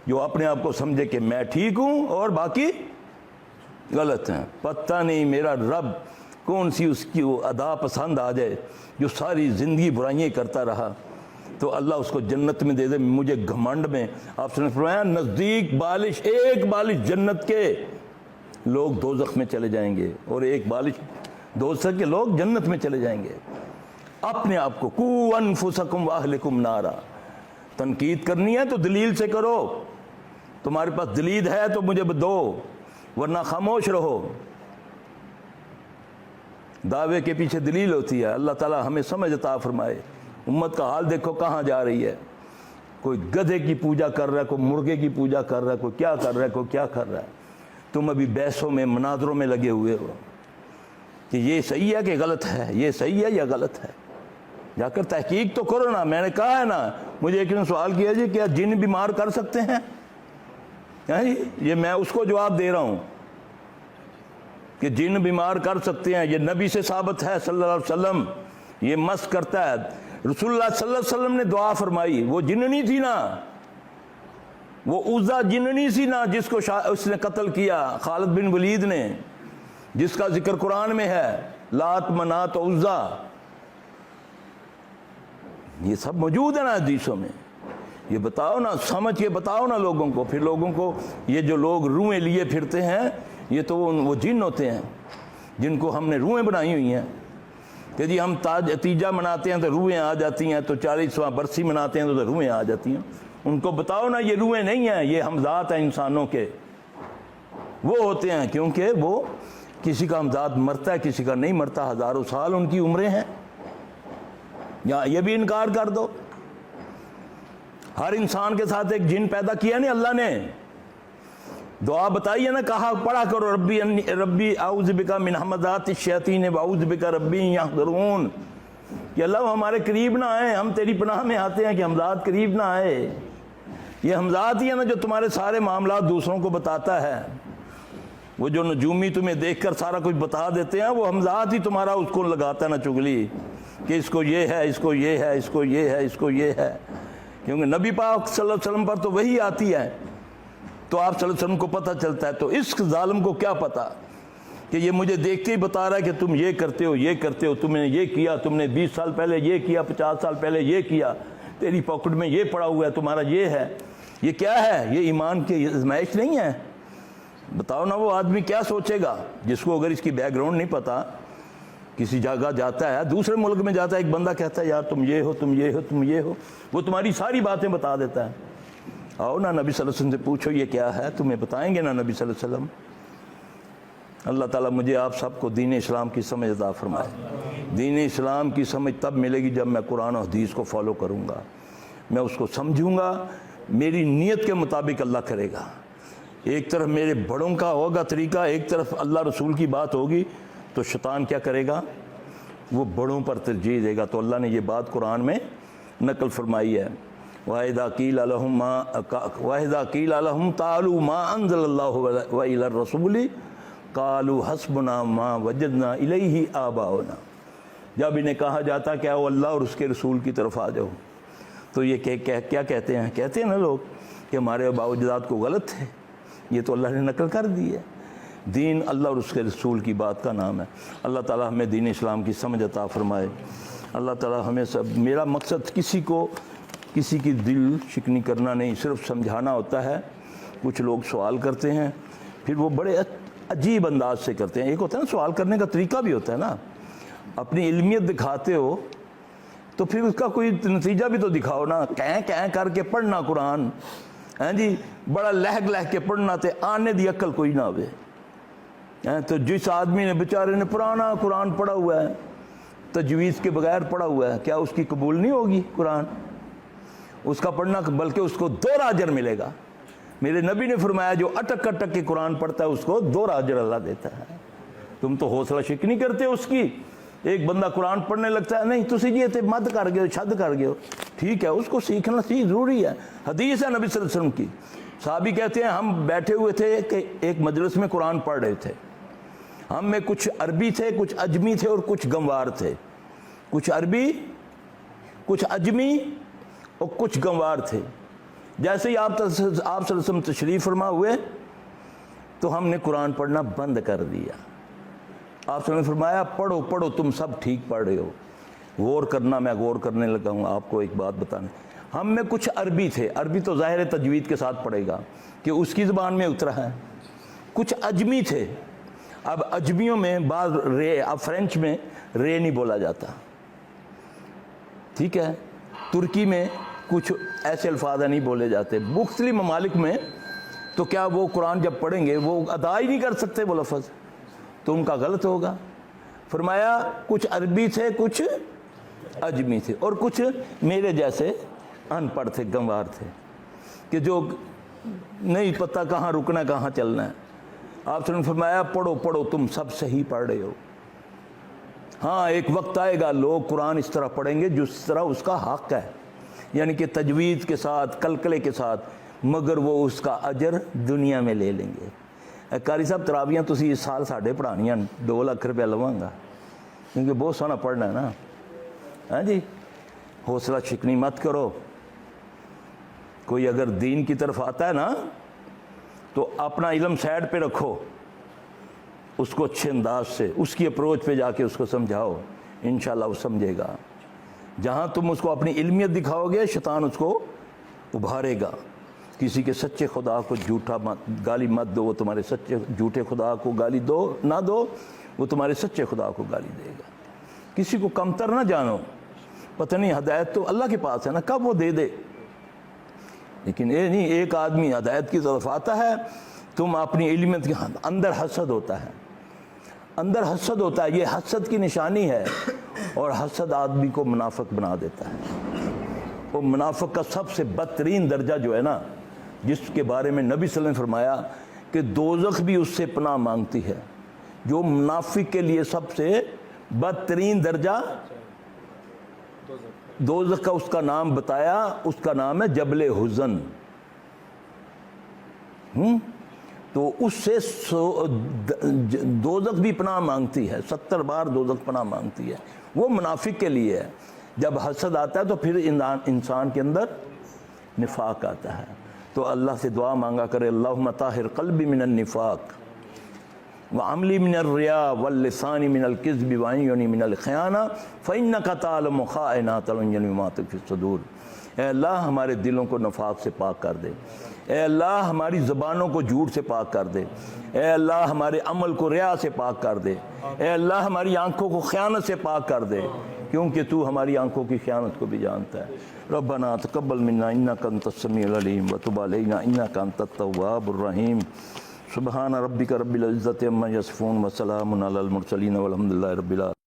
جو اپنے آپ کو سمجھے کہ میں ٹھیک ہوں اور باقی غلط ہیں۔ پتہ نہیں میرا رب کون سی اس کی وہ ادا پسند آ جائے جو ساری زندگی برائیاں کرتا رہا تو اللہ اس کو جنت میں دے دے، مجھے گھمنڈ میں۔ آپ نے فرمایا نزدیک بالش، ایک بالش جنت کے لوگ دوزخ میں چلے جائیں گے اور ایک بالش دوزخ کے لوگ جنت میں چلے جائیں گے۔ اپنے آپ کو قو انفسکم واہلکم نارا، تنقید کرنی ہے تو دلیل سے کرو، تمہارے پاس دلیل ہے تو مجھے دو، ورنہ خاموش رہو۔ دعوے کے پیچھے دلیل ہوتی ہے۔ اللہ تعالی ہمیں سمجھ عطا فرمائے۔ امت کا حال دیکھو کہاں جا رہی ہے، کوئی گدھے کی پوجا کر رہا ہے، کوئی مرغے کی پوجا کر رہا ہے، کوئی کیا کر رہا ہے، کوئی کیا کر رہا ہے۔ تم ابھی بحثوں میں مناظروں میں لگے ہوئے ہو کہ یہ صحیح ہے کہ غلط ہے، یہ صحیح ہے یا غلط ہے۔ جا کر تحقیق تو کرو نا۔ میں نے کہا ہے نا، مجھے ایک نے سوال کیا جی کیا جن بیمار کر سکتے ہیں؟ یہ میں اس کو جواب دے رہا ہوں کہ جن بیمار کر سکتے ہیں، یہ نبی سے ثابت ہے صلی اللہ علیہ وسلم، یہ مس کرتا ہے۔ رسول اللہ صلی اللہ علیہ وسلم نے دعا فرمائی، وہ جننی تھی نا، وہ عزا جننی سی نا جس کو اس نے قتل کیا خالد بن ولید نے، جس کا ذکر قرآن میں ہے، لات منات عزا، یہ سب موجود ہے نا حدیثوں میں۔ یہ بتاؤ نا، سمجھ کے بتاؤ نا لوگوں کو۔ پھر لوگوں کو یہ جو لوگ روئیں لیے پھرتے ہیں، یہ تو وہ جن ہوتے ہیں جن کو ہم نے روئیں بنائی ہوئی ہیں کہ جی ہم تیجا مناتے ہیں تو روئیں آ جاتی ہیں، تو 40واں برسی مناتے ہیں تو روئیں آ جاتی ہیں۔ ان کو بتاؤ نا یہ روئیں نہیں ہیں، یہ ہمزات ہیں انسانوں کے، وہ ہوتے ہیں، کیونکہ وہ کسی کا ہمزات مرتا ہے کسی کا نہیں مرتا، ہزاروں سال ان کی عمریں ہیں۔ یا یہ بھی انکار کر دو، ہر انسان کے ساتھ ایک جن پیدا کیا نہیں اللہ نے۔ دعا بتائیے نا، کہا پڑھا کرو ربی اعوذ بک من ہمزات الشیاطین واعوذ بک ربی یحضرون، کہ اللہ ہمارے قریب نہ آئے، ہم تیری پناہ میں آتے ہیں کہ ہمزات قریب نہ آئے۔ یہ ہمزات ہی ہے نا جو تمہارے سارے معاملات دوسروں کو بتاتا ہے۔ وہ جو نجومی تمہیں دیکھ کر سارا کچھ بتا دیتے ہیں، وہ ہمزات ہی تمہارا اس کو لگاتا ہے نا چگلی، کہ اس کو یہ ہے، اس کو یہ ہے، اس کو یہ ہے، اس کو یہ ہے۔ کیونکہ نبی پاک صلی اللہ علیہ وسلم پر تو وہی آتی ہے، تو آپ صلی اللہ علیہ وسلم کو پتہ چلتا ہے۔ تو اس ظالم کو کیا پتا کہ یہ مجھے دیکھتے ہی بتا رہا ہے کہ تم یہ کرتے ہو، یہ کرتے ہو، تم نے یہ کیا، تم نے 20 سال پہلے یہ کیا، 50 سال پہلے یہ کیا، تیری پاکٹ میں یہ پڑا ہوا ہے، تمہارا یہ ہے۔ یہ کیا ہے؟ یہ ایمان کی آزمائش نہیں ہے؟ بتاؤ نا وہ آدمی کیا سوچے گا جس کو اگر اس کی بیک گراؤنڈ نہیں پتا، کسی جگہ جاتا ہے، دوسرے ملک میں جاتا ہے، ایک بندہ کہتا ہے یار تم یہ ہو، تم یہ ہو، تم یہ ہو، وہ تمہاری ساری باتیں بتا دیتا ہے۔ آؤ نا نبی صلی اللہ علیہ وسلم سے پوچھو یہ کیا ہے، تمہیں بتائیں گے نا نبی صلی اللہ علیہ وسلم۔ اللہ تعالیٰ مجھے آپ سب کو دین اسلام کی سمجھ عطا فرمائے۔ دین اسلام کی سمجھ تب ملے گی جب میں قرآن و حدیث کو فالو کروں گا، میں اس کو سمجھوں گا، میری نیت کے مطابق اللہ کرے گا۔ ایک طرف میرے بڑوں کا ہوگا طریقہ، ایک طرف اللہ رسول کی بات ہوگی، تو شیطان کیا کرے گا؟ وہ بڑوں پر ترجیح دے گا۔ تو اللہ نے یہ بات قرآن میں نقل فرمائی ہے، وَإِذَا قِيلَ لَهُمْ تَعَالُوا مَا أَنزَلَ اللَّهُ وَإِلَى الرَّسُولِ قَالُوا حَسْبُنَا مَا وَجَدْنَا إِلَيْهِ آبَاءَنَا۔ جب انہیں کہا جاتا کہ آؤ اللہ اور اس کے رسول کی طرف آ جاؤ، تو یہ کیا کہتے ہیں؟ کہتے ہیں نا لوگ کہ ہمارے آباء و اجداد کو غلط ہے، یہ تو اللہ نے نقل کر دی ہے۔ دین اللہ اور اس کے رسول کی بات کا نام ہے۔ اللہ تعالیٰ ہمیں دین اسلام کی سمجھ عطا فرمائے۔ اللہ تعالیٰ ہمیں سب، میرا مقصد کسی کی دل شکنی کرنا نہیں، صرف سمجھانا ہوتا ہے۔ کچھ لوگ سوال کرتے ہیں، پھر وہ بڑے عجیب انداز سے کرتے ہیں۔ ایک ہوتا ہے نا سوال کرنے کا طریقہ بھی ہوتا ہے نا، اپنی علمیت دکھاتے ہو تو پھر اس کا کوئی نتیجہ بھی تو دکھاؤ نا۔ کہیں کر کے پڑھنا قرآن، ہیں جی، بڑا لہگ کے پڑھنا تے آنے دی عقل کوئی نہ ہوئے۔ تو جس آدمی نے بیچارے نے پرانا قرآن پڑھا ہوا ہے، تجویز کے بغیر پڑھا ہوا ہے، کیا اس کی قبول نہیں ہوگی قرآن؟ اس کا پڑھنا، بلکہ اس کو 2 اجر ملے گا۔ میرے نبی نے فرمایا جو اٹک کے قرآن پڑھتا ہے اس کو 2 اجر اللہ دیتا ہے۔ تم تو حوصلہ شکنی کرتے ہو اس کی۔ ایک بندہ قرآن پڑھنے لگتا ہے، نہیں تسی جی تے مد کر گئے، چھد کر گئے ہو، ٹھیک ہے، اس کو سیکھنا ضروری ہے۔ حدیث ہے نبی صلی اللہ علیہ وسلم کی، صحابی کہتے ہیں ہم بیٹھے ہوئے تھے کہ ایک مجلس میں قرآن پڑھ رہے تھے، ہم میں کچھ عربی تھے، کچھ اجمی تھے اور کچھ گنوار تھے، کچھ عربی، کچھ اجمی اور کچھ گنوار تھے۔ جیسے ہی آپ صلی اللہ علیہ وسلم تشریف فرما ہوئے تو ہم نے قرآن پڑھنا بند کر دیا. آپ نے فرمایا پڑھو پڑھو تم سب ٹھیک پڑھ رہے ہو. غور کرنا، میں غور کرنے لگا ہوں. آپ کو ایک بات بتانے، ہم میں کچھ عربی تھے، عربی تو ظاہر تجوید کے ساتھ پڑھے گا کہ اس کی زبان میں اترا ہے. کچھ عجمی تھے، اب عجمیوں میں بعض رے، اب فرینچ میں رے نہیں بولا جاتا، ٹھیک ہے، ترکی میں کچھ ایسے الفاظ نہیں بولے جاتے. مختلف ممالک میں تو کیا وہ قرآن جب پڑھیں گے وہ ادا ہی نہیں کر سکتے وہ لفظ، تو ان کا غلط ہوگا. فرمایا کچھ عربی تھے، کچھ عجمی تھے، اور کچھ میرے جیسے ان پڑھ تھے، گنوار تھے، کہ جو نہیں پتہ کہاں رکنا کہاں چلنا ہے. آپ نے فرمایا پڑھو پڑھو تم سب صحیح پڑھ رہے ہو. ہاں ایک وقت آئے گا لوگ قرآن اس طرح پڑھیں گے جس طرح اس کا حق ہے، یعنی کہ تجوید کے ساتھ، کلکلے کے ساتھ، مگر وہ اس کا اجر دنیا میں لے لیں گے. قاری صاحب تراویاں تسی اس سال ساڑھے پڑھانیاں 2 لاکھ روپیہ لواں گا، کیونکہ بہت سونا پڑھنا ہے نا. ہاں جی، حوصلہ شکنی مت کرو. کوئی اگر دین کی طرف آتا ہے نا تو اپنا علم سائڈ پہ رکھو، اس کو اچھے انداز سے اس کی اپروچ پہ جا کے اس کو سمجھاؤ، انشاءاللہ وہ سمجھے گا. جہاں تم اس کو اپنی علمیت دکھاؤ گے شیطان اس کو ابھارے گا. کسی کے سچے خدا کو جھوٹا گالی مت دو، وہ تمہارے سچے جھوٹے خدا کو گالی دو نہ دو، وہ تمہارے سچے خدا کو گالی دے گا. کسی کو کمتر نہ جانو، پتہ نہیں ہدایت تو اللہ کے پاس ہے نا، کب وہ دے دے. لیکن یہ نہیں ایک آدمی ہدایت کی طرف آتا ہے، تم اپنی علمیت کے اندر حسد ہوتا ہے، اندر حسد ہوتا ہے. یہ حسد کی نشانی ہے، اور حسد آدمی کو منافق بنا دیتا ہے. وہ منافق کا سب سے بدترین درجہ جو ہے نا، جس کے بارے میں نبی صلی اللہ علیہ وسلم نے فرمایا کہ دوزخ بھی اس سے پناہ مانگتی ہے. جو منافق کے لیے سب سے بدترین درجہ دوزخ کا، اس کا نام بتایا، اس کا نام ہے جبل حزن. تو اس سے دوزخ بھی پناہ مانگتی ہے، 70 بار دوزخ پناہ مانگتی ہے. وہ منافق کے لیے ہے. جب حسد آتا ہے تو پھر انسان کے اندر نفاق آتا ہے. تو اللہ سے دعا مانگا کرے، اللہم طاہر قلبی من النفاق وعملی من الریا واللسانی من الکذب وعیونی من الخیانہ فإنک تعلم خائنات الأعین وما تخفی الصدور. اے اللہ ہمارے دلوں کو نفاق سے پاک کر دے. اے اللہ ہماری زبانوں کو جھوٹ سے پاک کر دے. اے اللہ ہمارے عمل کو ریا سے پاک کر دے. اے اللہ ہماری آنکھوں کو خیانت سے پاک کر دے، کیونکہ تو ہماری آنکھوں کی خیانت کو بھی جانتا ہے. ربنا تقبل منا انک انت السمیع العلیم وتب علینا انک انت التواب الرحیم. سبحان ربک رب العزت عما یصفون وسلام علی المرسلین والحمد للہ رب العالمین.